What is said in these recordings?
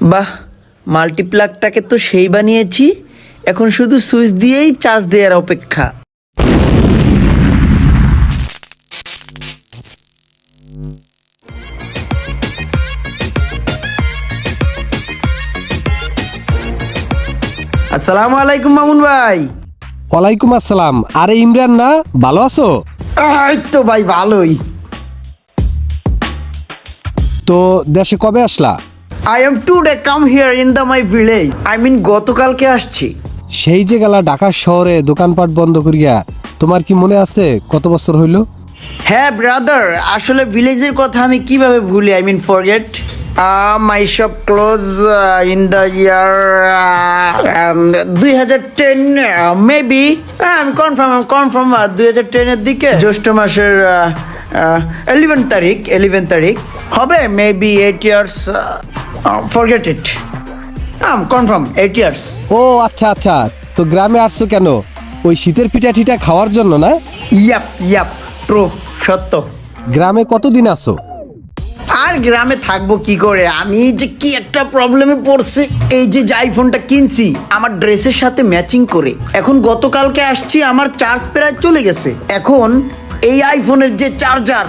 বাহ, মাল্টিপ্লাগটাকে তো সেই বানিয়েছি, এখন শুধু সুইচ দিয়েই চার্জ দেওয়ার অপেক্ষা। আসসালামু আলাইকুম মামুন ভাই। ওয়ালাইকুম আসসালাম। আরে ইমরান না, ভালো আছো? এই তো ভাই ভালোই। তো দেশে কবে আসলা? I am today come here in my village. I mean গতকালকে আসছি। সেই যে গেলা ঢাকা শহরে দোকানপাট বন্ধ করিয়া, তোমার কি মনে আছে কত বছর হইল? হ্যাঁ ব্রাদার, আসলে ভিলেজের কথা আমি কিভাবে ভুলি, I mean forget. My shop close in the year 2010 maybe. আমি কনফার্ম 2010-এর দিকে জ্যৈষ্ঠ মাসের 11 তারিখ হবে, maybe 8 years, forget it. Confirm 8 years. ও আচ্ছা আচ্ছা, তো গ্রামে আসছো কেন? ওই শীতের পিঠা টিঠা খাওয়ার জন্য না? ইয়াপ ট্রু, সত্য। গ্রামে কতদিন আসো? আর গ্রামে থাকবো কি করে, আমি যে কি একটা প্রবলেমে পড়ছি। এই যে আইফোনটা কিনছি আমার ড্রেসের সাথে ম্যাচিং করে, এখন গতকালকে আসছি, আমার চার্জ প্রায় চলে গেছে। এখন এই আইফোনের যে চার্জার,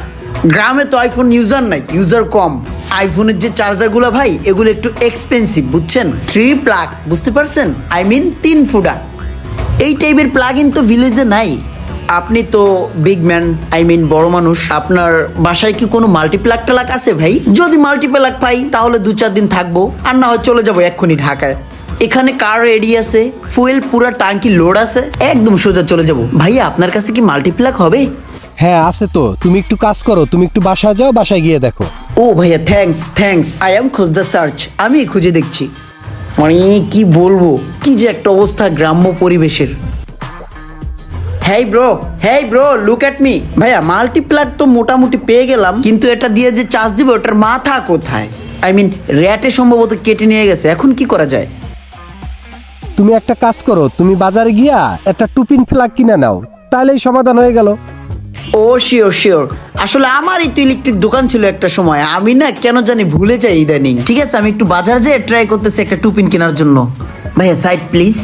গ্রামে তো আইফোন ইউজার নাই, ইউজার কম। আইফোনের যে চার্জারগুলো ভাই, এগুলো একটু এক্সপেন্সিভ, বুঝছেন? 3 প্লাগ, বুঝতে পারছেন? আই মিন 3 ফুটা। এই টাইপের প্লাগ ইন তো ভিলেজে নাই। আপনি তো বিগ ম্যান, আই মিন বড় মানুষ, আপনার বাসায় কি কোনো মাল্টিপ্লাগ টালাক আছে ভাই? যদি মাল্টিপ্লাগ পাই তাহলে 2-4 দিন থাকবো, আর না হয় চলে যাবো এক্ষুনি ঢাকায়। এখানে কার রেডি আছে, ফুয়েল পুরা টাঙ্কি লোড আছে, একদম সোজা চলে যাবো। ভাইয়া আপনার কাছে কি মাল্টিপ্লাগ হবে? হ্যাঁ আছে তো, তুমি একটু কাজ করো, তুমি একটু বাসায় যাও, বাসায় গিয়ে দেখো। ও ভাইয়া থ্যাঙ্কস, আই এম খোঁজ দ্য সার্চ, আমি খুঁজে দেখছি। মানে কি বলবো, কি যে একটা অবস্থা গ্রাম্য পরিবেশের। Hey bro look at me. ভাইয়া মাল্টিপ্লাগ তো মোটামুটি পেয়ে গেলাম, কিন্তু এটা দিয়ে যে চার্জ দিবে ওটার মাথা কোথায়? আই মিন র্যাটে সম্ভবত কেটে নিয়ে গেছে, এখন কি করা যায়? তুমি একটা কাজ করো, তুমি বাজারে গিয়া একটা টুপিন প্লাগ কিনে নাও, তাহলেই সমাধান হয়ে গেল। ও শিওর। আসলে আমারই তো ইলেকট্রিক দোকান ছিল একটা সময়, আমি না কেন জানি ভুলে যাই ইদানিং। ঠিক আছে, আমি একটু বাজার যেয়ে ট্রাই করতেছি একটা টুপিন কেনার জন্য। ভাইয়া সাইড প্লিজ।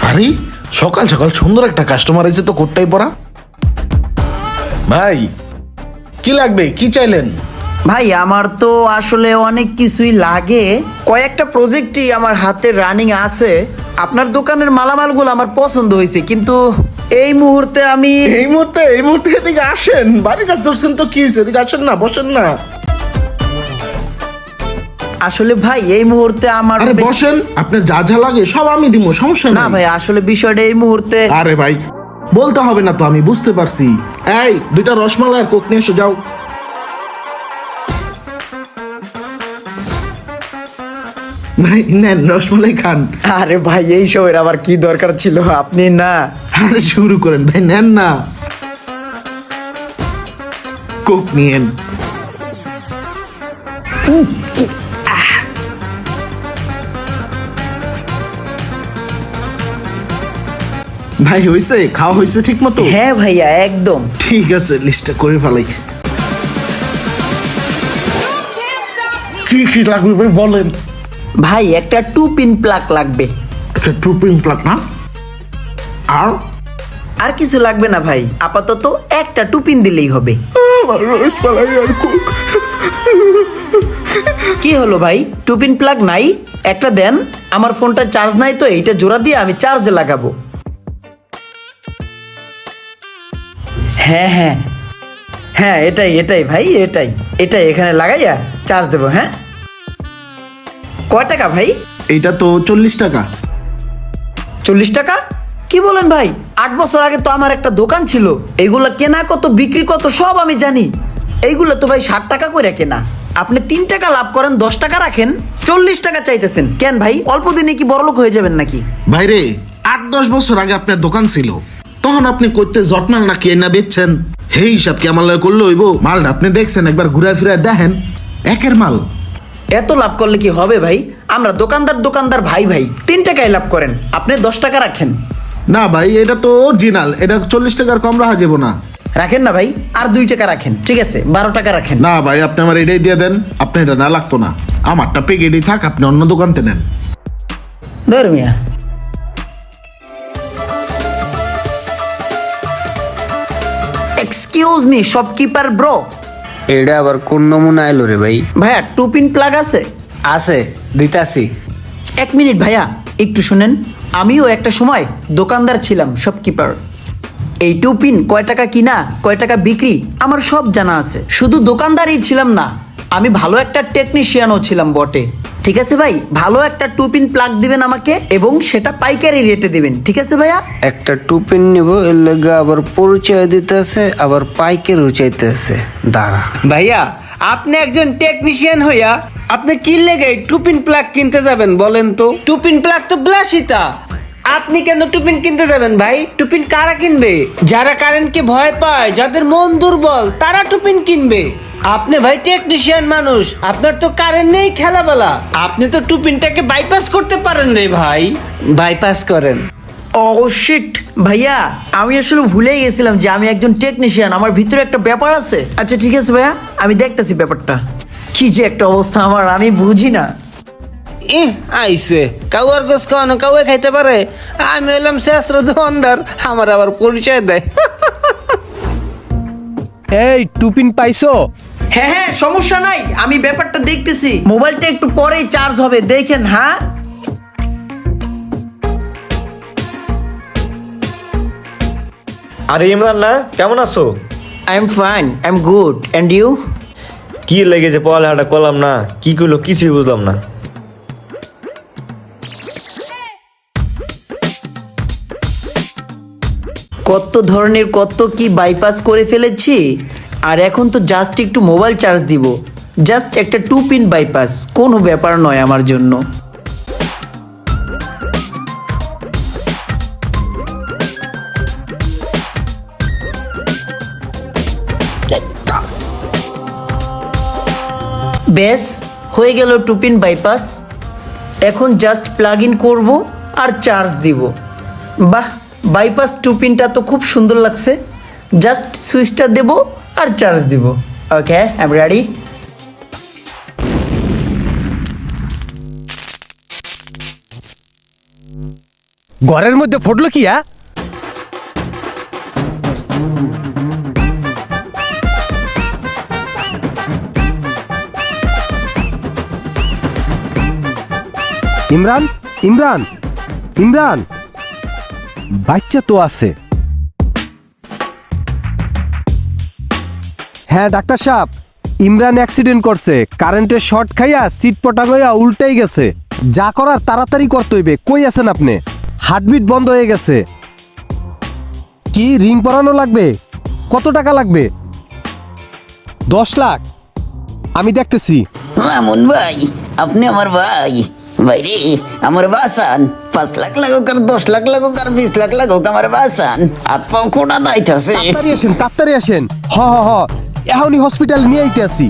আরে সকাল সকাল সুন্দর একটা কাস্টমার এসে তো কোটটাই পরা। ভাই কি লাগবে, কি চাইলেন? ভাই আমার তো আসলে অনেক কিছুই লাগে, কয়েকটা প্রজেক্টই আমার হাতে রানিং আছে। আপনার দোকানের মালামালগুলো আমার পছন্দ হয়েছে, কিন্তু এই মুহূর্তে এই মুহূর্তে এদিকে আসেন, বাড়ির কাজ ধরছেন তো কি হয়েছে, এদিকে আসেন না, বসেন না। আসলে ভাই এই মুহূর্তে আমার আরে বসেন, আপনার যা যা লাগে সব আমি দিব, সমস্যা না না ভাই, আসলে বিষয়টা এই মুহূর্তে। আরে ভাই বলতে হবে না তো, আমি বুঝতে পারছি। এই 2টা রসমালাই আর কোক নিয়ে এসে যাও। ভাই নেন রসমালাই খান। আরে ভাই এই সময়ের আবার কি দরকার ছিল, আপনি না। আরে শুরু করেন ভাই, নেন না, কোক নিয়েন। ভাই হয়েছে, খাওয়া হয়েছে ঠিক মতো? হ্যাঁ ভাইয়া একদম। ঠিক আছে, লিস্টটা করে ফেলাই। কি কি লাগবে ভাই বলেন? ভাই একটা 2 পিন প্লাগ লাগবে। একটা টুপিং প্লাগ না? আর কিছু লাগবে না ভাই, আপাতত একটা 2 পিন দিলেই হবে। আমার রসমালাই আর কোক। কি হলো ভাই, 2 পিন প্লাগ নাই? একটা দেন, আমার ফোনটা চার্জ নাই তো, এইটা জোড়া দিয়ে আমি চার্জে লাগাবো। হ্যাঁ এটাই ভাই, এটাই এখানে লাগাইয়া চার্জ দেবো। হ্যাঁ কয় টাকা ভাই? এইটা তো 40 টাকা। 40 টাকা? কি বলেন ভাই, 8 বছর আগে তো আমার একটা দোকান ছিল, এইগুলা কেনা কত বিক্রি কত সব আমি জানি। এইগুলো তো ভাই 60 টাকা করে কেনা, আপনি 3 টাকা লাভ করেন, 10 টাকা রাখেন, 40 টাকা চাইতেছেন কেন ভাই? অল্প দিনে কি বড়লোক হয়ে যাবেন নাকি? ভাইরে 8-10 বছর আগে আপনার দোকান ছিল, তখন আপনি করতে জটমাল নাকি না বেচছেন, সেই হিসাব কি আমার লয় করলে হইব? মালটা আপনি দেখছেন, একবার ঘুরায় ফিরায় দেখেন, একের মাল। এত লাভ করলে কি হবে ভাই? আমরা দোকানদার দোকানদার ভাই ভাই 3 টাকায় লাভ করেন, আপনি 10 টাকা রাখেন। না ভাই, এটা তো অরিজিনাল, এটা 40 টাকার কম রাখা যাবো না। রাখেন না ভাই, আর 2 টাকা রাখেন, ঠিক আছে 12 টাকা রাখেন। না ভাই, আপনি আমার এটাই দিয়ে দেন, আপনি এটা না লাগতো না, আমারটা প্যাকেটই থাক, আপনি অন্য দোকানতে নেন। ধর মিয়া। এক্সকিউজ মি শপকিপার ব্রো, এটা আবার কোন নমুনা এলো রে ভাই? ভাইয়া 2 পিন প্লাগ আছে? আছে, দিতাছি। 1 মিনিট ভাইয়া, একটু শুনেন। আমিও একটা সময় দোকানদার ছিলাম, শপকিপার। এই 2 পিন কয় টাকা কিনা কয় টাকা বিক্রি আমার সব জানা আছে। শুধু দোকানদারই ছিলাম না, আমি ভালো একটা টেকনিশিয়ানও ছিলাম বটে। ঠিক আছে ভাই, ভালো একটা 2 পিন প্লাগ দিবেন আমাকে এবং সেটা পাইকারি রেটে দিবেন, ঠিক আছে ভাইয়া? একটা টুপিন নিব, এর লেগে আবার পরিচয় দিতেছে, আবার পাইকেরও চাইতেছে। দাঁড়া ভাইয়া, আপনি একজন টেকনিশিয়ান হইয়া আপনি কি লেগে টুপিন প্লাগ কিনতে যাবেন বলেন তো? টুপিন প্লাগ তো ব্লাসিতা, আপনি কেন টুপিন কিনতে যাবেন ভাই? টুপিন কারা কিনবে? যারা কারেন্টকে ভয় পায়, যাদের মন দুর্বল, তারা টুপিন কিনবে। আপনি ভাই টেকনিশিয়ান মানুষ, আপনার তো কারেন্ট নেই খেলাবেলা, আপনি তো টুপিনটাকে বাইপাস করতে পারেন রে ভাই। বাইপাস করেন। ও শিট ভাইয়া, আমি আসলে ভুলেই গেছিলাম যে আমি একজন টেকনিশিয়ান, আমার ভিতরে একটা ব্যাপার আছে। আচ্ছা ঠিক আছে ভাইয়া, আমি দেখতেছি ব্যাপারটা। কি যে একটা অবস্থা আমার, আমি বুঝি না। আইসে কাউয়ার গোস খাওয়ানো কাউয়ে খাইতে পারে, আমি হলাম শেষরা দোকানদার, আমার আবার পরিচয় দেয়। এই টুপিন পাইছো? হ্যাঁ হ্যাঁ, সমস্যা নাই, আমি ব্যাপারটা দেখতেছি। মোবাইলটা একটু পরেই চার্জ হবে, দেখেন। হ্যাঁ আরে ইমরান না, কেমন আছো? I am fine, I am good, and you? কি লেগেছে পড়ালেখাটা করলাম না, কি করলো কিছুই বুঝলাম না। কত ধরনের কত কি বাইপাস করে ফেলেছি, আর এখন তো জাস্ট একটু মোবাইল চার্জ দিব। জাস্ট একটা 2 পিন বাইপাস, কোনো ব্যাপার নয় আমার জন্য। বেশ, হয়ে গেল 2 পিন বাইপাস। এখন জাস্ট প্লাগ ইন করবো আর চার্জ দিব। বাহ, বাইপাস 2 পিনটা তো খুব সুন্দর লাগছে। জাস্ট সুইচটা দেব আর চার্জ দিব। ওকে, আই এম রেডি। ঘরের মধ্যে ফুটলো কি? ইমরান, ইমরান, ইমরান, বাচ্চা তো আছে। হ্যাঁ ডাক্তার সাহেব, ইমরান অ্যাক্সিডেন্ট করছে, কারেন্টের শর্ট খাইয়া সিট পটাং হইয়া উল্টাই গেছে। যা করার তাড়াতাড়ি করতে হইবে। কই আছেন আপনি? হার্টবিট বন্ধ হয়ে গেছে। কি রিং পরানো লাগবে? কত টাকা লাগবে? 10 লাখ। আমি দেখতেছি। মামুন ভাই, আপনি আমার ভাই। ভাই রে, আমার বাসান। 5 লাখ লাগুক আর 10 লাখ লাগুক আর 20 লাখ লাগুক, আমার বাসান। হাত পাও খোটা দাইতাছে। তাড়াতাড়ি আসেন, তাড়াতাড়ি আসেন। হ হ হ, এখনই হসপিটাল নিয়ে আইতে আসি।